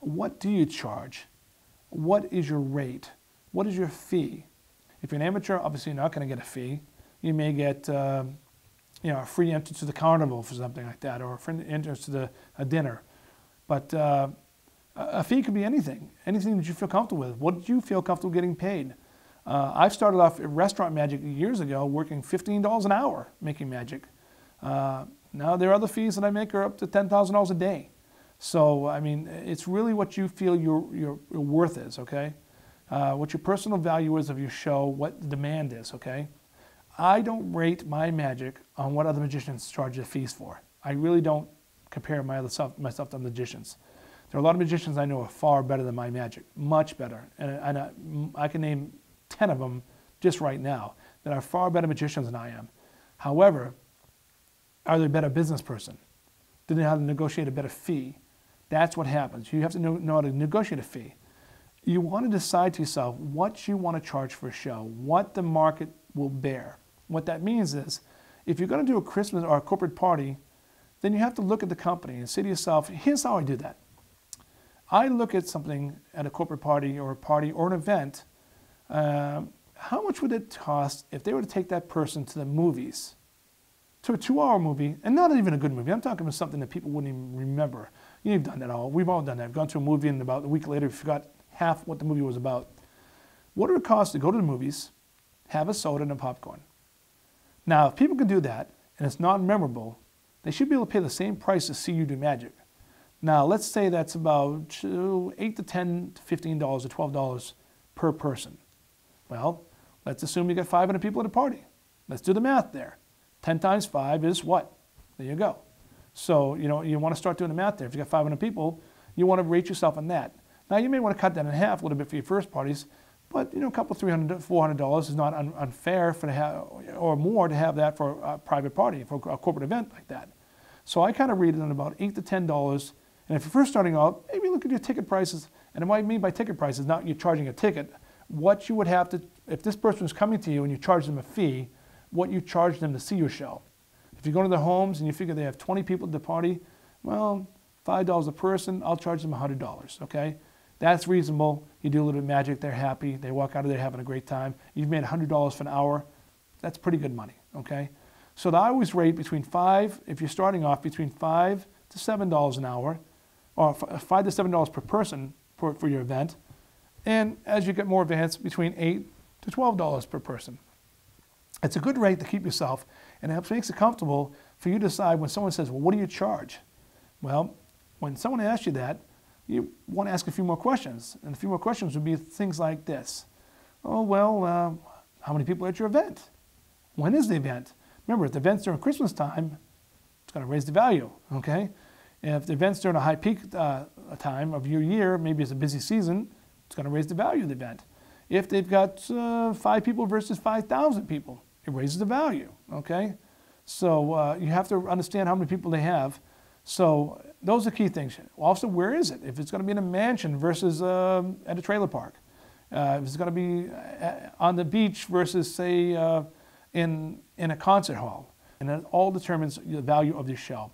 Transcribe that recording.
what do you charge? What is your rate? What is your fee? If you're an amateur, obviously you're not going to get a fee. You may get a free entrance to the carnival for something like that, or a free entrance to a dinner. But a fee could be anything that you feel comfortable with. What do you feel comfortable getting paid? I've started off at Restaurant Magic years ago working $15 an hour making magic. Now there are other fees that I make are up to $10,000 a day. So, I mean, it's really what you feel your worth is, okay? What your personal value is of your show, what the demand is, okay? I don't rate my magic on what other magicians charge their fees for. I really don't compare myself to magicians. There are a lot of magicians I know are far better than my magic, much better. And I can name 10 of them just right now that are far better magicians than I am. However, are they a better business person? Do they know how to negotiate a better fee? That's what happens. You have to know how to negotiate a fee. You want to decide to yourself what you want to charge for a show, what the market will bear. What that means is, if you're going to do a Christmas or a corporate party, then you have to look at the company and say to yourself, here's how I do that. I look at something at a corporate party or an event, how much would it cost if they were to take that person to the movies, to a 2-hour movie, and not even a good movie. I'm talking about something that people wouldn't even remember. You've done that all. We've all done that. We've gone to a movie and about a week later we forgot half what the movie was about. What would it cost to go to the movies, have a soda and a popcorn? Now, if people can do that and it's not memorable, they should be able to pay the same price to see you do magic. Now, let's say that's about $8 to $10 to $15 to $12 per person. Well, let's assume you got 500 people at a party. Let's do the math there. 10 times 5 is what? There you go. So, you want to start doing the math there. If you got 500 people, you want to rate yourself on that. Now, you may want to cut that in half a little bit for your first parties, but, a couple $300, $400 is not unfair or more to have that for a private party, for a corporate event like that. So I kind of read it on about $8 to $10. And if you're first starting out, maybe look at your ticket prices. And what I mean by ticket prices, not you charging a ticket, what you would have to, if this person is coming to you and you charge them a fee, what you charge them to see your show. If you go to their homes and you figure they have 20 people at the party, well, $5 a person, I'll charge them $100, okay? That's reasonable. You do a little bit of magic, they're happy, they walk out of there having a great time. You've made $100 for an hour. That's pretty good money, okay? So I always rate between if you're starting off, between $5 to $7 an hour, or $5 to $7 per person for your event. And as you get more advanced, between $8 to $12 per person. It's a good rate to keep yourself, and it makes it comfortable for you to decide when someone says, well, what do you charge? Well, when someone asks you that, you want to ask a few more questions. And a few more questions would be things like this. Oh, well, how many people are at your event? When is the event? Remember, if the event's during Christmas time, it's going to raise the value, okay? If the event's during a high peak time of your year, maybe it's a busy season, it's going to raise the value of the event. If they've got 5 people versus 5,000 people, it raises the value, okay? So you have to understand how many people they have. So those are key things. Also, where is it? If it's going to be in a mansion versus at a trailer park. If it's going to be on the beach versus, say, in a concert hall. And that all determines the value of your show.